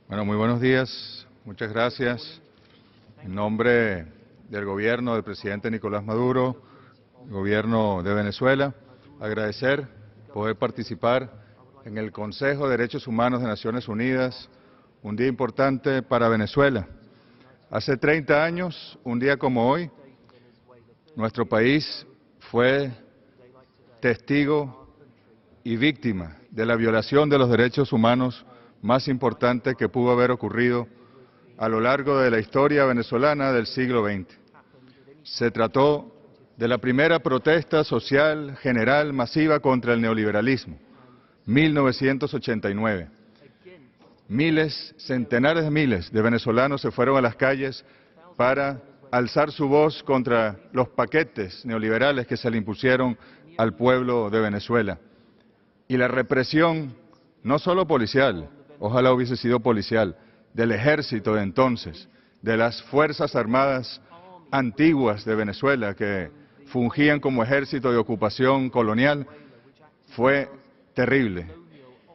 Bueno, muy buenos días. Muchas gracias. En nombre del gobierno del presidente Nicolás Maduro, el gobierno de Venezuela, agradecer poder participar en el Consejo de Derechos Humanos de Naciones Unidas, un día importante para Venezuela. Hace 30 años, un día como hoy, nuestro país fue testigo y víctima de la violación de los derechos humanos más importante que pudo haber ocurrido a lo largo de la historia venezolana del siglo XX. Se trató de la primera protesta social general masiva contra el neoliberalismo, 1989. Centenares de miles de venezolanos se fueron a las calles para alzar su voz contra los paquetes neoliberales que se le impusieron al pueblo de Venezuela. Y la represión, no solo policial, ojalá hubiese sido policial, del ejército de entonces, de las Fuerzas Armadas antiguas de Venezuela que fungían como ejército de ocupación colonial, fue terrible.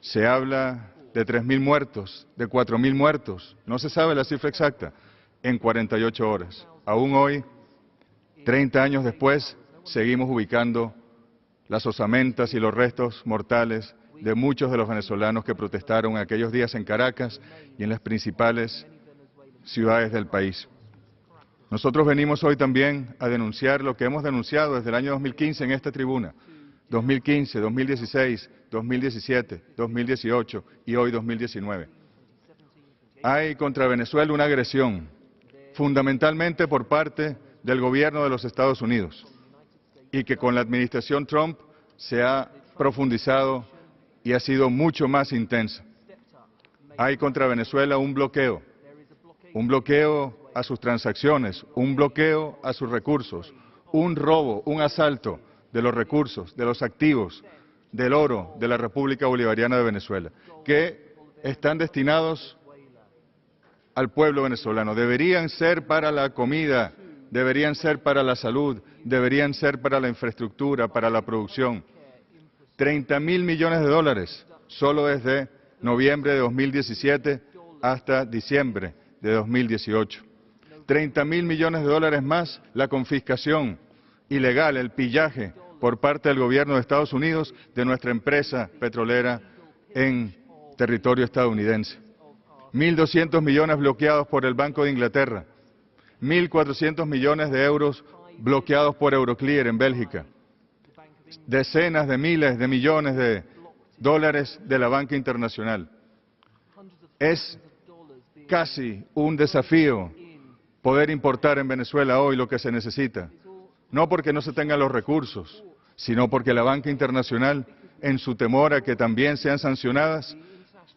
Se habla de 3.000 muertos, de 4.000 muertos, no se sabe la cifra exacta, en 48 horas. Aún hoy, 30 años después, seguimos ubicando las osamentas y los restos mortales de muchos de los venezolanos que protestaron aquellos días en Caracas y en las principales ciudades del país. Nosotros venimos hoy también a denunciar lo que hemos denunciado desde el año 2015 en esta tribuna, 2015, 2016, 2017, 2018 y hoy 2019. Hay contra Venezuela una agresión, fundamentalmente por parte del gobierno de los Estados Unidos, y que con la administración Trump se ha profundizado y ha sido mucho más intensa. Hay contra Venezuela un bloqueo a sus transacciones, un bloqueo a sus recursos, un robo, un asalto de los recursos, de los activos, del oro de la República Bolivariana de Venezuela, que están destinados al pueblo venezolano. Deberían ser para la comida, deberían ser para la salud, deberían ser para la infraestructura, para la producción. 30.000 millones de dólares solo desde noviembre de 2017 hasta diciembre de 2018. 30.000 millones de dólares más la confiscación ilegal, el pillaje por parte del gobierno de Estados Unidos de nuestra empresa petrolera en territorio estadounidense. 1.200 millones bloqueados por el Banco de Inglaterra. 1.400 millones de euros bloqueados por Euroclear en Bélgica. Decenas de miles de millones de dólares de la banca internacional. Es casi un desafío poder importar en Venezuela hoy lo que se necesita. No porque no se tengan los recursos, sino porque la banca internacional, en su temor a que también sean sancionadas,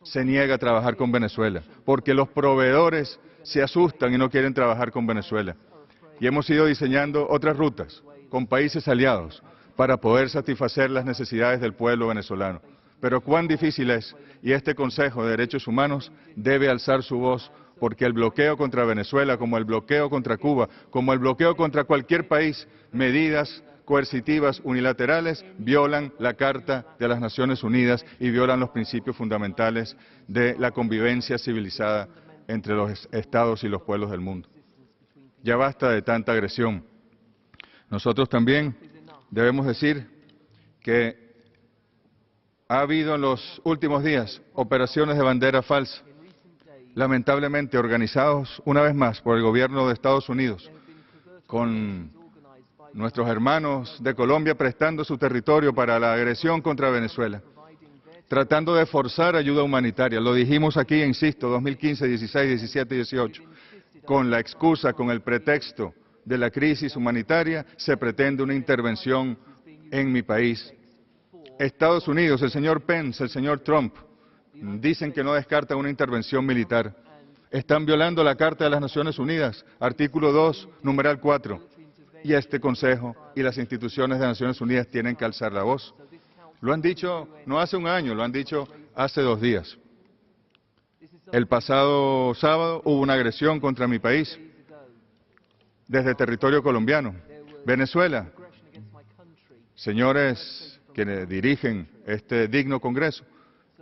se niega a trabajar con Venezuela, porque los proveedores se asustan y no quieren trabajar con Venezuela. Y hemos ido diseñando otras rutas con países aliados para poder satisfacer las necesidades del pueblo venezolano. Pero cuán difícil es, y este Consejo de Derechos Humanos debe alzar su voz, porque el bloqueo contra Venezuela, como el bloqueo contra Cuba, como el bloqueo contra cualquier país, medidas coercitivas unilaterales, violan la Carta de las Naciones Unidas y violan los principios fundamentales de la convivencia civilizada entre los estados y los pueblos del mundo. Ya basta de tanta agresión. Nosotros también debemos decir que ha habido en los últimos días operaciones de bandera falsa, lamentablemente organizados una vez más por el gobierno de Estados Unidos, con nuestros hermanos de Colombia prestando su territorio para la agresión contra Venezuela, tratando de forzar ayuda humanitaria. Lo dijimos aquí, insisto, 2015, 16, 17 y 18, con la excusa, con el pretexto de la crisis humanitaria, se pretende una intervención en mi país. Estados Unidos, el señor Pence, el señor Trump, dicen que no descartan una intervención militar. Están violando la Carta de las Naciones Unidas, artículo 2, numeral 4. Y este Consejo y las instituciones de Naciones Unidas tienen que alzar la voz. Lo han dicho no hace un año, lo han dicho hace 2 días. El pasado sábado hubo una agresión contra mi país, desde territorio colombiano. Venezuela, señores que dirigen este digno Congreso,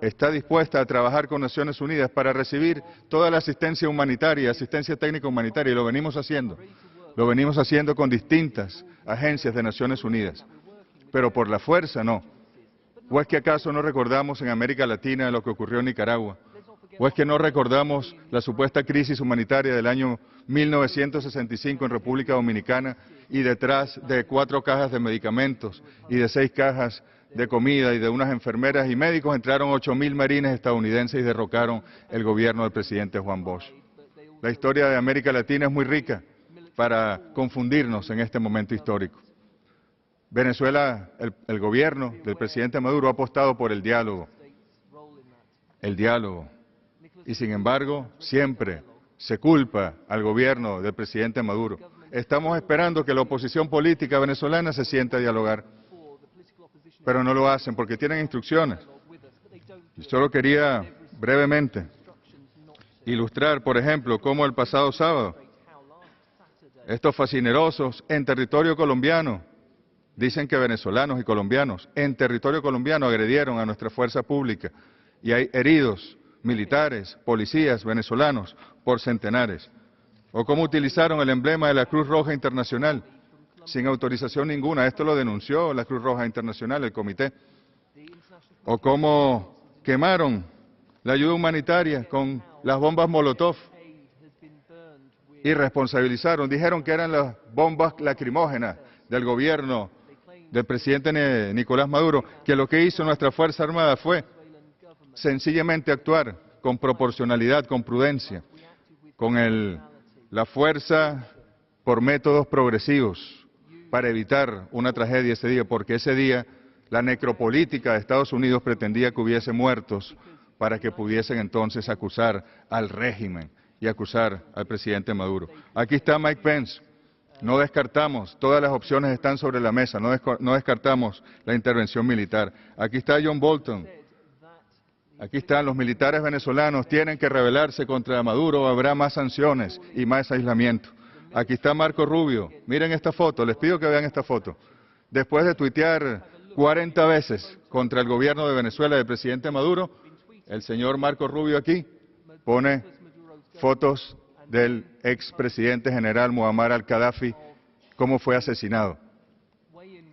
está dispuesta a trabajar con Naciones Unidas para recibir toda la asistencia humanitaria, asistencia técnica humanitaria, y lo venimos haciendo. Lo venimos haciendo con distintas agencias de Naciones Unidas, pero por la fuerza no. ¿O es que acaso no recordamos en América Latina lo que ocurrió en Nicaragua? ¿O es que no recordamos la supuesta crisis humanitaria del año 1965 en República Dominicana y detrás de 4 cajas de medicamentos y de 6 cajas de comida y de unas enfermeras y médicos entraron 8.000 marines estadounidenses y derrocaron el gobierno del presidente Juan Bosch? La historia de América Latina es muy rica para confundirnos en este momento histórico. Venezuela, el gobierno del presidente Maduro ha apostado por el diálogo, y sin embargo siempre se culpa al gobierno del presidente Maduro. Estamos esperando que la oposición política venezolana se siente a dialogar, pero no lo hacen porque tienen instrucciones. Y solo quería brevemente ilustrar, por ejemplo, cómo el pasado sábado estos fascinerosos en territorio colombiano, dicen que venezolanos y colombianos, en territorio colombiano agredieron a nuestra fuerza pública y hay heridos militares, policías venezolanos por centenares. O cómo utilizaron el emblema de la Cruz Roja Internacional sin autorización ninguna. Esto lo denunció la Cruz Roja Internacional, el comité. O cómo quemaron la ayuda humanitaria con las bombas Molotov y responsabilizaron, dijeron que eran las bombas lacrimógenas del gobierno del presidente Nicolás Maduro, que lo que hizo nuestra Fuerza Armada fue sencillamente actuar con proporcionalidad, con prudencia, con la fuerza por métodos progresivos para evitar una tragedia ese día, porque ese día la necropolítica de Estados Unidos pretendía que hubiese muertos para que pudiesen entonces acusar al régimen y acusar al presidente Maduro. Aquí está Mike Pence. No descartamos, todas las opciones están sobre la mesa, no descartamos la intervención militar. Aquí está John Bolton. Aquí están los militares venezolanos, tienen que rebelarse contra Maduro, habrá más sanciones y más aislamiento. Aquí está Marco Rubio, miren esta foto, les pido que vean esta foto. Después de tuitear 40 veces contra el gobierno de Venezuela del presidente Maduro, el señor Marco Rubio aquí pone fotos del expresidente general Muammar al-Gaddafi, cómo fue asesinado.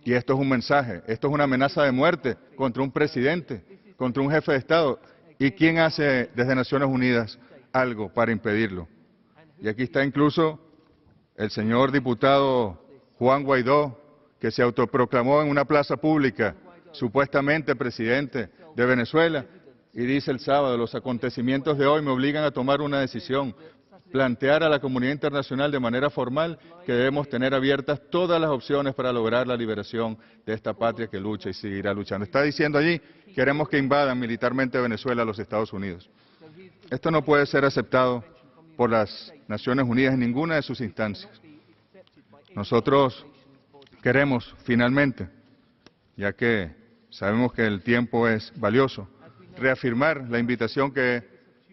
Y esto es un mensaje, esto es una amenaza de muerte contra un presidente, contra un jefe de Estado. ¿Y quién hace desde Naciones Unidas algo para impedirlo? Y aquí está incluso el señor diputado Juan Guaidó, que se autoproclamó en una plaza pública, supuestamente presidente de Venezuela, y dice el sábado, los acontecimientos de hoy me obligan a tomar una decisión, plantear a la comunidad internacional de manera formal que debemos tener abiertas todas las opciones para lograr la liberación de esta patria que lucha y seguirá luchando. Está diciendo allí, queremos que invadan militarmente Venezuela a los Estados Unidos. Esto no puede ser aceptado por las Naciones Unidas en ninguna de sus instancias. Nosotros queremos, finalmente, ya que sabemos que el tiempo es valioso, reafirmar la invitación que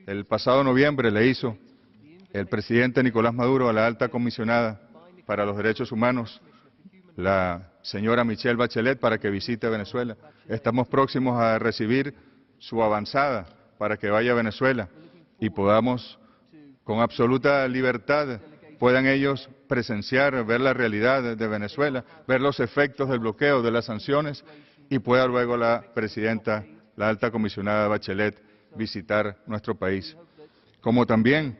el pasado noviembre le hizo el presidente Nicolás Maduro a la alta comisionada para los derechos humanos, la señora Michelle Bachelet, para que visite Venezuela. Estamos próximos a recibir su avanzada para que vaya a Venezuela y podamos, con absoluta libertad, puedan ellos presenciar, ver la realidad de Venezuela, ver los efectos del bloqueo, de las sanciones, y pueda luego la presidenta, la alta comisionada Bachelet, visitar nuestro país. Como también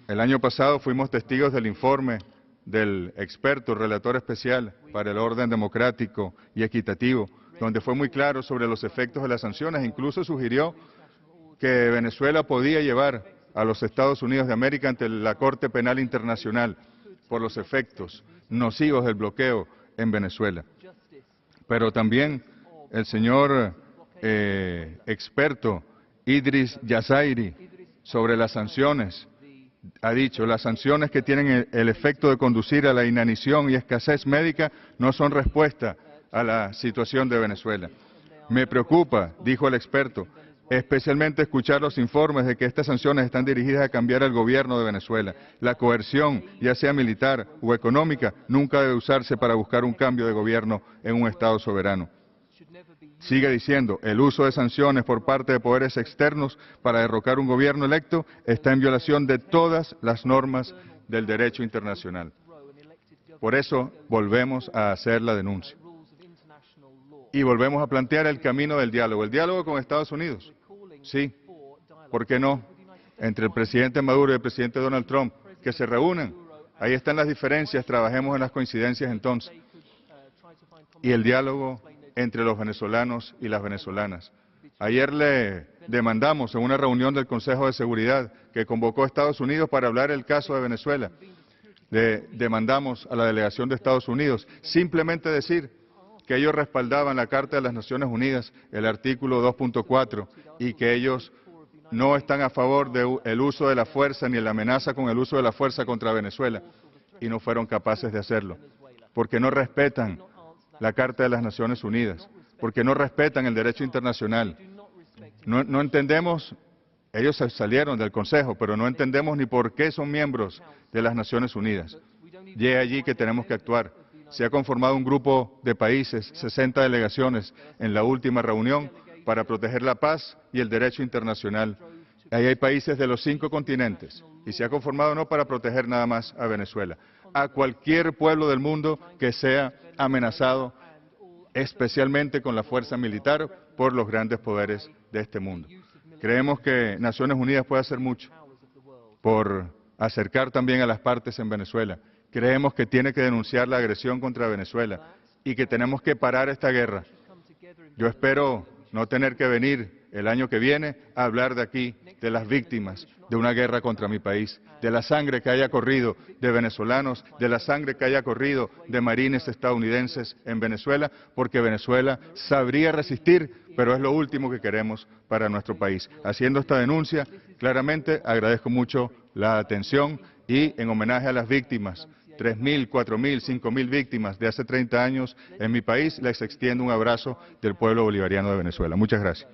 el año pasado fuimos testigos del informe del experto, relator especial para el orden democrático y equitativo, donde fue muy claro sobre los efectos de las sanciones, incluso sugirió que Venezuela podía llevar a los Estados Unidos de América ante la Corte Penal Internacional por los efectos nocivos del bloqueo en Venezuela. Pero también el señor experto Idris Yazairi sobre las sanciones ha dicho, las sanciones que tienen el efecto de conducir a la inanición y escasez médica no son respuesta a la situación de Venezuela. Me preocupa, dijo el experto, especialmente escuchar los informes de que estas sanciones están dirigidas a cambiar el gobierno de Venezuela. La coerción, ya sea militar o económica, nunca debe usarse para buscar un cambio de gobierno en un Estado soberano. Sigue diciendo, el uso de sanciones por parte de poderes externos para derrocar un gobierno electo está en violación de todas las normas del derecho internacional. Por eso volvemos a hacer la denuncia. Y volvemos a plantear el camino del diálogo. El diálogo con Estados Unidos. Sí, ¿por qué no? Entre el presidente Maduro y el presidente Donald Trump, que se reúnan. Ahí están las diferencias, trabajemos en las coincidencias entonces. Y el diálogo entre los venezolanos y las venezolanas. Ayer le demandamos en una reunión del Consejo de Seguridad que convocó a Estados Unidos para hablar del caso de Venezuela. Le demandamos a la delegación de Estados Unidos simplemente decir que ellos respaldaban la Carta de las Naciones Unidas, el artículo 2.4, y que ellos no están a favor del uso de la fuerza ni la amenaza con el uso de la fuerza contra Venezuela, y no fueron capaces de hacerlo, porque no respetan la Carta de las Naciones Unidas, porque no respetan el derecho internacional. No entendemos, ellos salieron del Consejo, pero no entendemos ni por qué son miembros de las Naciones Unidas. Y es allí que tenemos que actuar. Se ha conformado un grupo de países, 60 delegaciones, en la última reunión para proteger la paz y el derecho internacional. Ahí hay países de los 5 continentes y se ha conformado no para proteger nada más a Venezuela, a cualquier pueblo del mundo que sea amenazado, especialmente con la fuerza militar, por los grandes poderes de este mundo. Creemos que Naciones Unidas puede hacer mucho por acercar también a las partes en Venezuela. Creemos que tiene que denunciar la agresión contra Venezuela y que tenemos que parar esta guerra. Yo espero no tener que venir el año que viene a hablar de aquí, de las víctimas de una guerra contra mi país, de la sangre que haya corrido de venezolanos, de la sangre que haya corrido de marines estadounidenses en Venezuela, porque Venezuela sabría resistir, pero es lo último que queremos para nuestro país. Haciendo esta denuncia, claramente agradezco mucho la atención y en homenaje a las víctimas, 3.000, 4.000, 5.000 víctimas de hace 30 años en mi país, les extiendo un abrazo del pueblo bolivariano de Venezuela. Muchas gracias.